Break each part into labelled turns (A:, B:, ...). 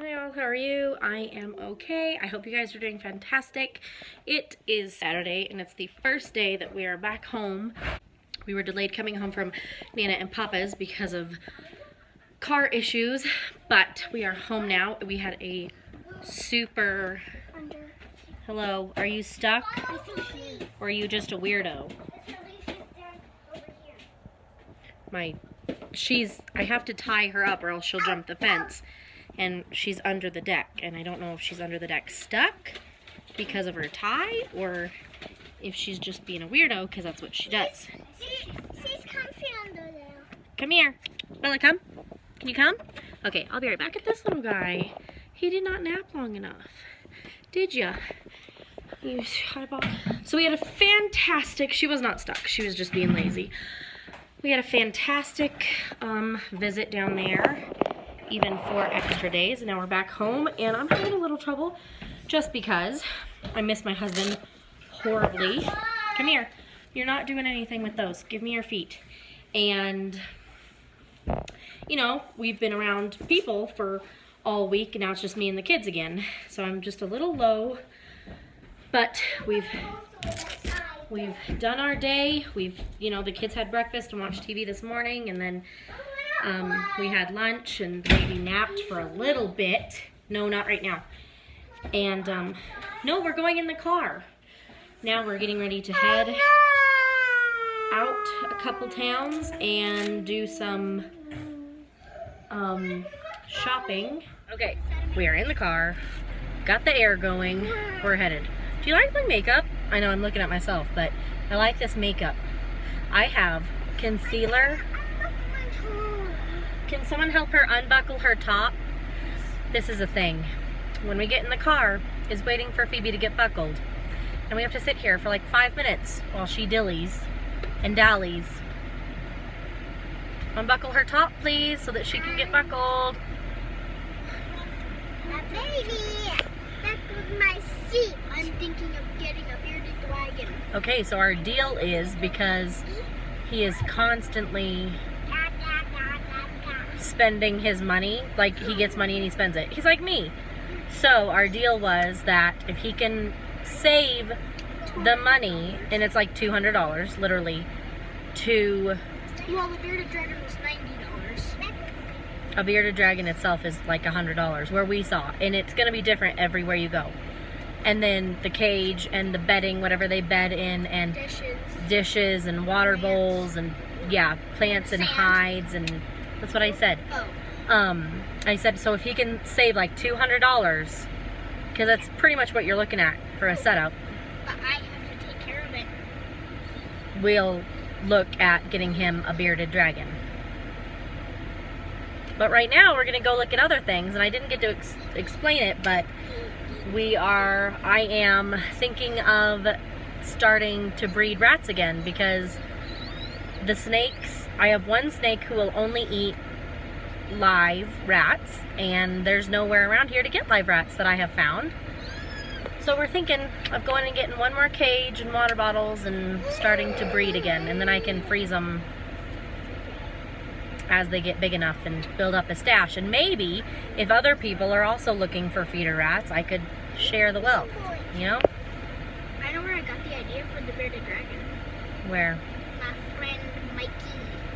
A: Hi all, how are you? I am okay. I hope you guys are doing fantastic. It is Saturday and it's the first day that we are back home. We were delayed coming home from Nana and Papa's because of car issues, but we are home now. We had a super... Hello, are you stuck?
B: I think she is.
A: Or are you just a weirdo? I have to tie her up or else she'll jump the fence. And she's under the deck. And I don't know if she's under the deck stuck because of her tie or if she's just being a weirdo because that's what she does.
B: She's comfy under there.
A: Come here. Bella, come. Can you come? Okay, I'll be right back. Look at this little guy. He did not nap long enough. Did ya? So we had a fantastic, she was not stuck. She was just being lazy. We had a fantastic visit down there, even 4 extra days. And now we're back home and I'm having a little trouble just because I miss my husband horribly. Come here. You're not doing anything with those. Give me your feet. And, you know, we've been around people for all week and now it's just me and the kids again. So I'm just a little low, but we've done our day. You know, the kids had breakfast and watched TV this morning, and then we had lunch and the baby napped for a little bit. No, not right now. And no, we're going in the car. Now we're getting ready to head out a couple towns and do some shopping. Okay, we are in the car. Got the air going. We're headed. Do you like my makeup? I know I'm looking at myself, but I like this makeup. I have concealer. Can someone help her unbuckle her top? This is a thing. When we get in the car, is waiting for Phoebe to get buckled. And we have to sit here for like 5 minutes while she dillies and dallies. Unbuckle her top, please, so that she can get buckled.
B: Baby, that was my seat. I'm thinking of getting a bearded dragon.
A: Okay, so our deal is because he is constantly spending his money, like he gets money and he spends it. He's like me. So our deal was that if he can save the money, and it's like $200, literally, to...
B: Well, the bearded dragon was $90.
A: A bearded dragon itself is like $100, where we saw. And it's going to be different everywhere you go. And then the cage and the bedding, whatever they bed in, and dishes and water bowls, and yeah, plants and hides, and that's what I said. I said, so if he can save like $200, because that's pretty much what you're looking at for a setup.
B: But I have to take care of it.
A: We'll look at getting him a bearded dragon. But right now we're gonna go look at other things, and I didn't get to explain it, but I am thinking of starting to breed rats again, because the snakes, I have one snake who will only eat live rats, and there's nowhere around here to get live rats that I have found. So we're thinking of going and getting one more cage and water bottles and starting to breed again, and then I can freeze them as they get big enough and build up a stash. And maybe if other people are also looking for feeder rats, I could share the wealth, you know?
B: I know where I got the idea for the bearded dragon.
A: Where?
B: My friend Mikey.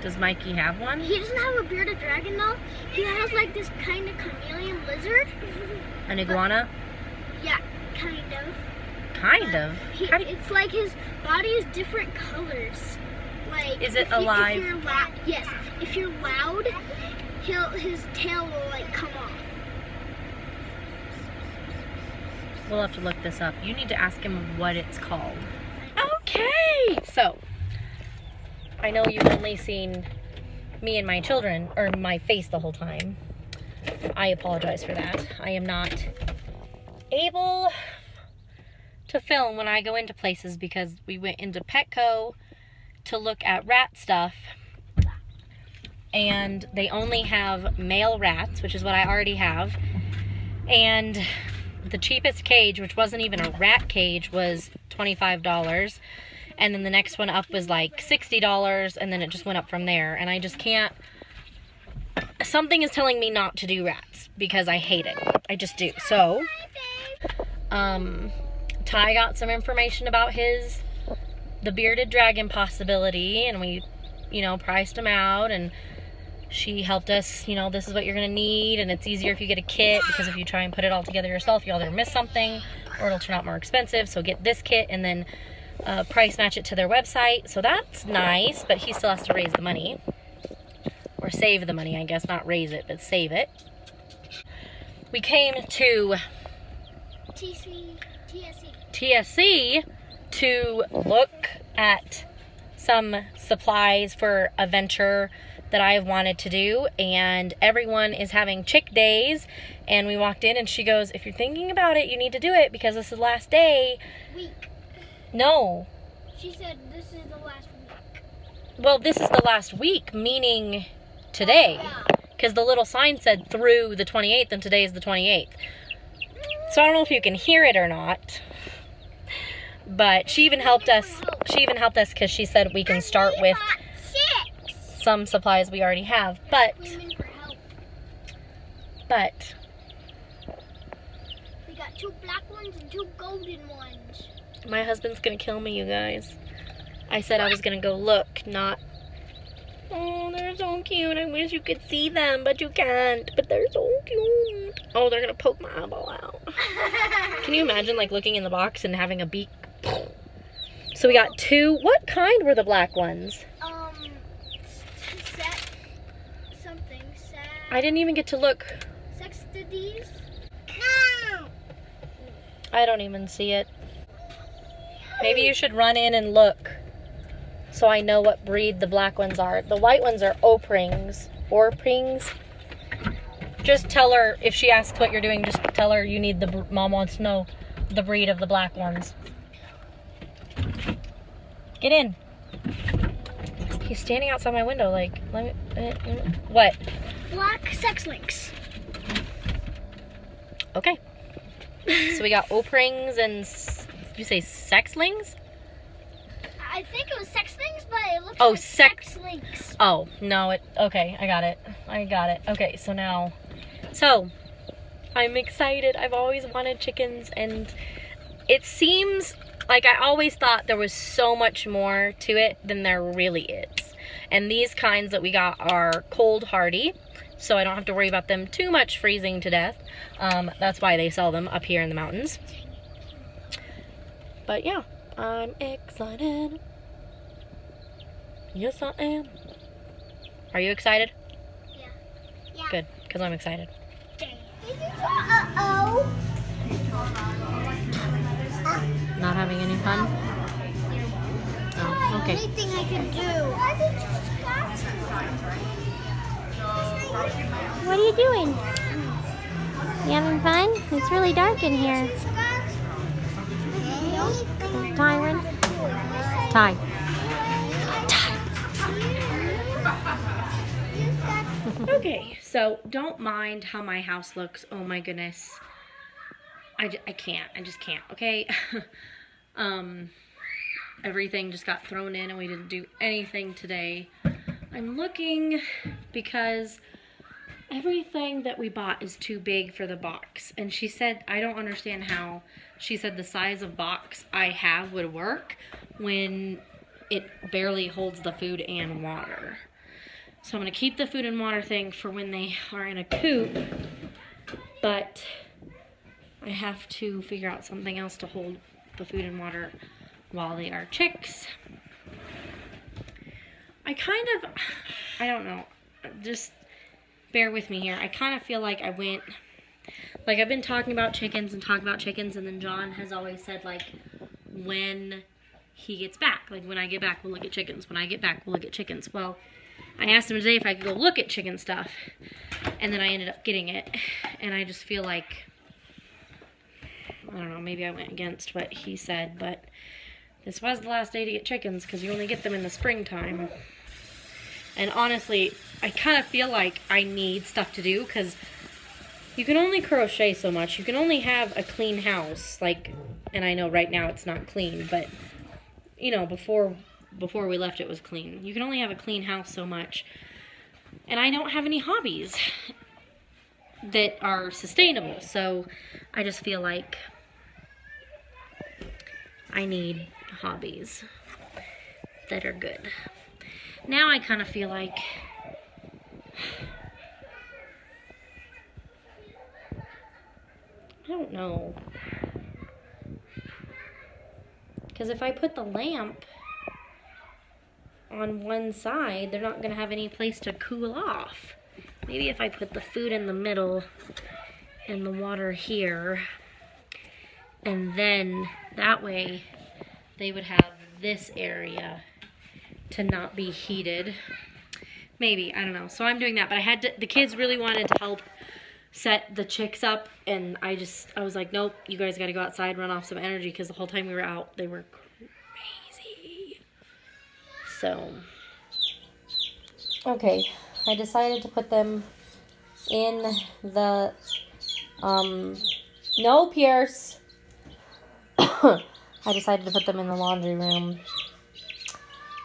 A: Does Mikey have one?
B: He doesn't have a bearded dragon though. He has like this kind of chameleon lizard.
A: An iguana?
B: Yeah, kind of.
A: Kind of?
B: It's like his body is different colors. Like,
A: is it alive?
B: If you're loud, yes. If you're loud, his tail will like come off.
A: We'll have to look this up. You need to ask him what it's called. Okay, so I know you've only seen me and my children, or my face the whole time. I apologize for that. I am not able to film when I go into places because we went into Petco to look at rat stuff, and they only have male rats, which is what I already have, and the cheapest cage, which wasn't even a rat cage, was $25, and then the next one up was like $60, and then it just went up from there. And I just can't something is telling me not to do rats because I hate it. I just do. So, Ty got some information about the bearded dragon possibility, and we, you know, priced him out, and she helped us, you know, this is what you're gonna need, and it's easier if you get a kit, because if you try and put it all together yourself, you'll either miss something or it'll turn out more expensive. So get this kit and then price match it to their website. So that's nice, but he still has to raise the money, or save the money, I guess. Not raise it, but save it. We came to TSC to look at some supplies for a venture that I've wanted to do, and everyone is having chick days, and we walked in and she goes, if you're thinking about it, you need to do it because this is the last day.
B: Week.
A: No.
B: She said this is the last week.
A: Well, this is the last week, meaning today, because the little sign said through the 28th, and today is the 28th. So I don't know if you can hear it or not, but she even helped us. She even helped us because she said we can start with some supplies we already have, but
B: we got 2 black ones and 2 golden ones.
A: My husband's gonna kill me, you guys. I said I was gonna go look, not. Oh, they're so cute. I wish you could see them, but you can't. But they're so cute. Oh, they're gonna poke my eyeball out. Can you imagine, like, looking in the box and having a beak? So we got 2. What kind were the black ones? I didn't even get to look.
B: Sextides? No!
A: I don't even see it. Maybe you should run in and look, so I know what breed the black ones are. The white ones are Oprings. Orprings. Just tell her, if she asks what you're doing, just tell her you need Mom wants to know the breed of the black ones. Get in. He's standing outside my window, like, let me, what?
B: Black sex links.
A: Okay. So we got Oprings and, you say sexlings?
B: I think it was sex links, but it looks
A: like
B: sex links.
A: Oh, no, okay, I got it. Okay, so now, I'm excited. I've always wanted chickens, and it seems like I always thought there was so much more to it than there really is. And these kinds that we got are cold hardy, so I don't have to worry about them too much freezing to death. That's why they sell them up here in the mountains. But yeah, I'm excited. Yes, I am. Are you excited?
B: Yeah.
A: Good, because I'm excited.
B: Uh-oh.
A: Not having any fun? Oh, okay.
B: Anything I can do.
C: What are you doing? You having fun? It's really dark in here. Tyron? Ty.
A: Okay, so don't mind how my house looks. Oh my goodness. I just can't, okay? Everything just got thrown in and we didn't do anything today. I'm looking because everything that we bought is too big for the box. And she said, I don't understand how, she said the size of box I have would work when it barely holds the food and water. So I'm going to keep the food and water thing for when they are in a coop, but I have to figure out something else to hold the food and water while they are chicks. I don't know, just bear with me here. I kind of feel like I've been talking about chickens, and then John has always said, like, when he gets back, like, when I get back, we'll look at chickens. When I get back, we'll look at chickens. Well, I asked him today if I could go look at chicken stuff, and then I ended up getting it, and I just feel like, I don't know, maybe I went against what he said, but this was the last day to get chickens because you only get them in the springtime. And honestly, I kind of feel like I need stuff to do because you can only crochet so much. You can only have a clean house, like, and I know right now it's not clean, but, you know, before we left it was clean. You can only have a clean house so much. And I don't have any hobbies that are sustainable. So I just feel like I need hobbies that are good. Now I kind of feel like I don't know. Because if I put the lamp on one side, they're not going to have any place to cool off. Maybe if I put the food in the middle and the water here, and then that way they would have this area to not be heated. Maybe, I don't know. So I'm doing that, but I had to, the kids really wanted to help set the chicks up, and I was like, nope, you guys got to go outside, run off some energy, because the whole time we were out, they were crazy. So, okay, I decided to put them in the, no, Pierce. I decided to put them in the laundry room,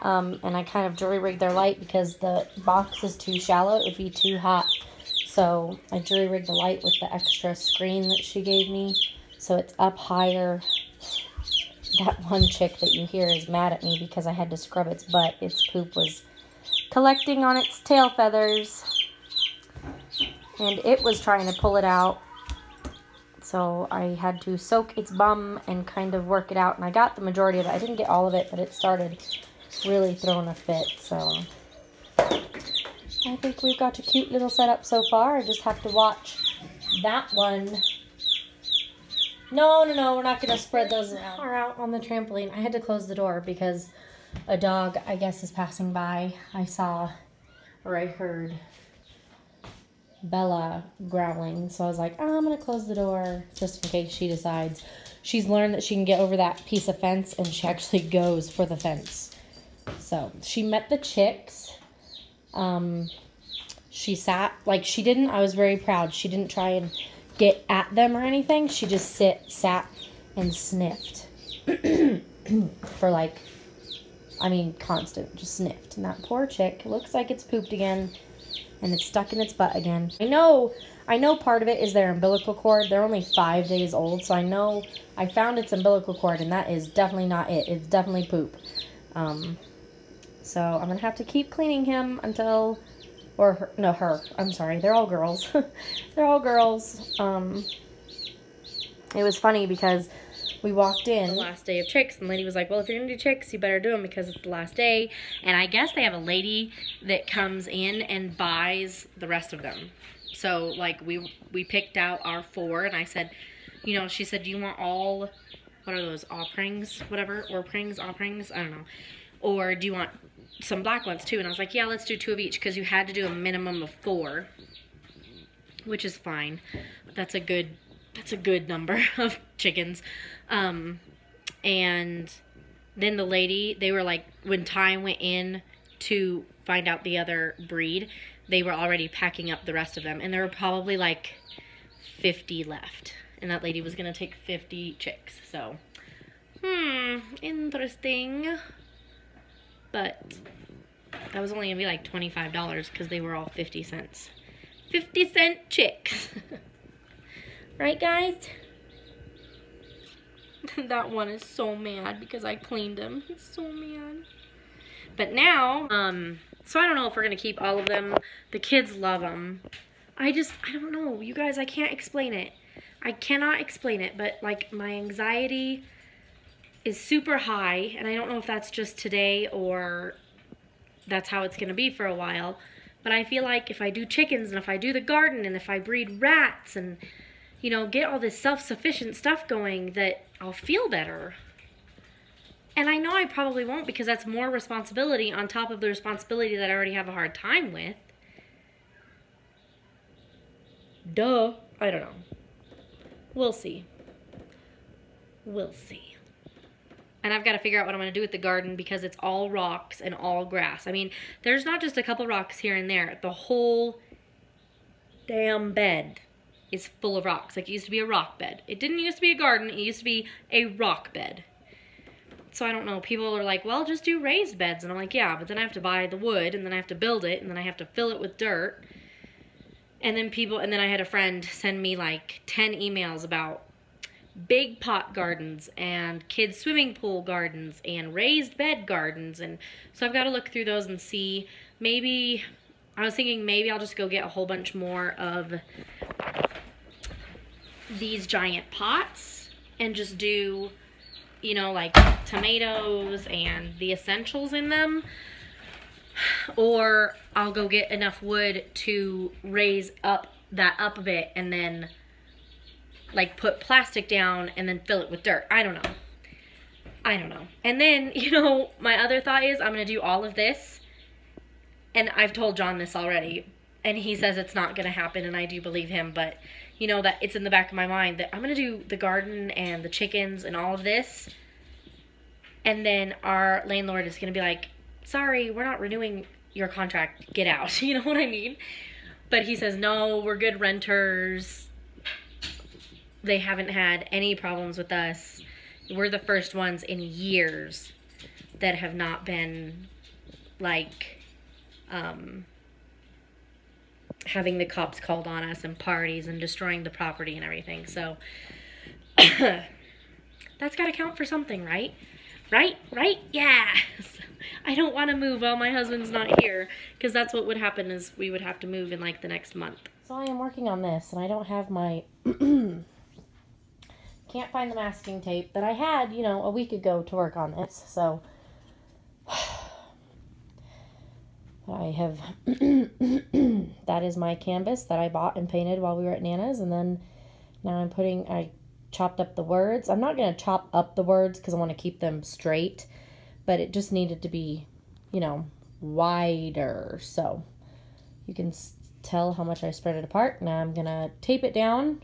A: and I kind of jury-rigged their light because the box is too shallow, it'd be too hot. So I jury-rigged the light with the extra screen that she gave me, so it's up higher. That one chick that you hear is mad at me because I had to scrub its butt. Its poop was collecting on its tail feathers, and it was trying to pull it out. So I had to soak its bum and kind of work it out, and I got the majority of it. I didn't get all of it, but it started really throwing a fit, so I think we've got a cute little setup so far. I just have to watch that one. No, we're not going to spread those around. We're out on the trampoline. I had to close the door because a dog, I guess, is passing by. I saw, or I heard Bella growling. So I was like, oh, I'm going to close the door just in case she decides. She's learned that she can get over that piece of fence, and she actually goes for the fence. So she met the chicks. She sat, like, she didn't, I was very proud. She didn't try and get at them or anything. She just sat and sniffed for, like, I mean, constant, just sniffed. And that poor chick looks like it's pooped again, and it's stuck in its butt again. I know part of it is their umbilical cord. They're only 5 days old, so I know I found its umbilical cord, and that is definitely not it. It's definitely poop. So I'm going to have to keep cleaning him until, or her, no, her, I'm sorry, they're all girls. They're all girls. It was funny because we walked in the last day of chicks, and the lady was like, well, if you're going to do chicks, you better do them because it's the last day. And I guess they have a lady that comes in and buys the rest of them. So, like, we picked out our 4, and I said, you know, she said, do you want all, what are those, Auprings, whatever, Auprings, I don't know. Or do you want some black ones too? And I was like, yeah, let's do 2 of each, because you had to do a minimum of 4, which is fine. That's a good number of chickens. And then the lady, they were like, when Ty went in to find out the other breed, they were already packing up the rest of them, and there were probably like 50 left, and that lady was gonna take 50 chicks. So interesting. But that was only going to be like $25 because they were all 50 cents. 50-cent chicks. Right, guys? That one is so mad because I cleaned him. He's so mad. But now, so I don't know if we're going to keep all of them. The kids love them. I don't know. You guys, I can't explain it. I cannot explain it, but like my anxiety is super high, and I don't know if that's just today or that's how it's going to be for a while, but I feel like if I do chickens and if I do the garden and if I breed rats and, you know, get all this self-sufficient stuff going, that I'll feel better. And I know I probably won't, because that's more responsibility on top of the responsibility that I already have a hard time with. Duh. I don't know. We'll see. We'll see. And I've got to figure out what I'm going to do with the garden, because it's all rocks and all grass. I mean, there's not just a couple rocks here and there. The whole damn bed is full of rocks. Like, it used to be a rock bed. It didn't used to be a garden. It used to be a rock bed. So I don't know, people are like, well, just do raised beds. And I'm like, yeah, but then I have to buy the wood, and then I have to build it, and then I have to fill it with dirt. And then I had a friend send me like 10 emails about big pot gardens and kids swimming pool gardens and raised bed gardens. And so I've got to look through those and see. Maybe, I was thinking maybe I'll just go get a whole bunch more of these giant pots and just do, you know, like tomatoes and the essentials in them. Or I'll go get enough wood to raise that up a bit and then like put plastic down and then fill it with dirt. I don't know. And then, you know, my other thought is I'm going to do all of this. And I've told John this already. And he says it's not going to happen, and I do believe him. But, you know, that it's in the back of my mind that I'm going to do the garden and the chickens and all of this. And then our landlord is going to be like, sorry, we're not renewing your contract. Get out. You know what I mean? But he says, no, we're good renters. They haven't had any problems with us. We're the first ones in years that have not been, like, having the cops called on us and parties and destroying the property and everything. So, that's got to count for something, right? Right? Yeah. I don't want to move while my husband's not here, because that's what would happen is we would have to move in, like, the next month. So I am working on this, and I don't have my... Can't find the masking tape that I had, you know, a week ago to work on this. So I have, that is my canvas that I bought and painted while we were at Nana's. And then now I chopped up the words. I'm not going to chop up the words because I want to keep them straight, but it just needed to be, you know, wider. So you can tell how much I spread it apart. Now I'm going to tape it down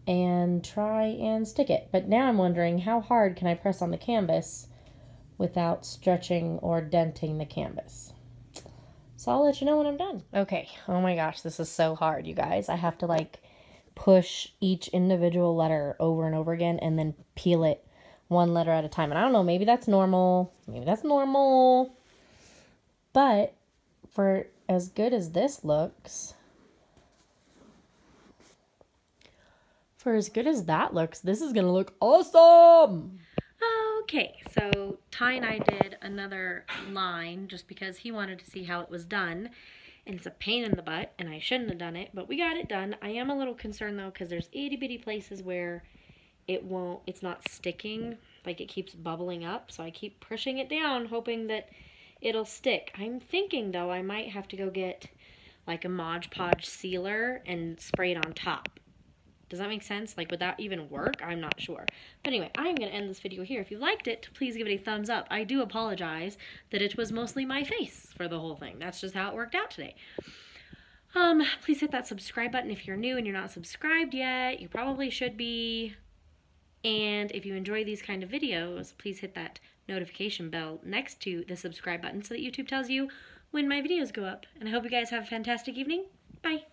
A: and try and stick it. But now I'm wondering, how hard can I press on the canvas without stretching or denting the canvas? So I'll let you know when I'm done. Okay, oh my gosh, this is so hard, you guys. I have to like push each individual letter over and over again and then peel it one letter at a time. And I don't know, maybe that's normal. But for as good as this looks, this is gonna look awesome. Okay, so Ty and I did another line just because he wanted to see how it was done, and it's a pain in the butt, and I shouldn't have done it, but we got it done. I am a little concerned though, because there's itty bitty places where it's not sticking, like it keeps bubbling up, so I keep pushing it down, hoping that it'll stick. I'm thinking though I might have to go get like a Mod Podge sealer and spray it on top. Does that make sense? Like, would that even work? I'm not sure. But anyway, I'm going to end this video here. If you liked it, please give it a thumbs up. I do apologize that it was mostly my face for the whole thing. That's just how it worked out today. Please hit that subscribe button if you're new and you're not subscribed yet. You probably should be. And if you enjoy these kind of videos, please hit that notification bell next to the subscribe button so that YouTube tells you when my videos go up. And I hope you guys have a fantastic evening. Bye.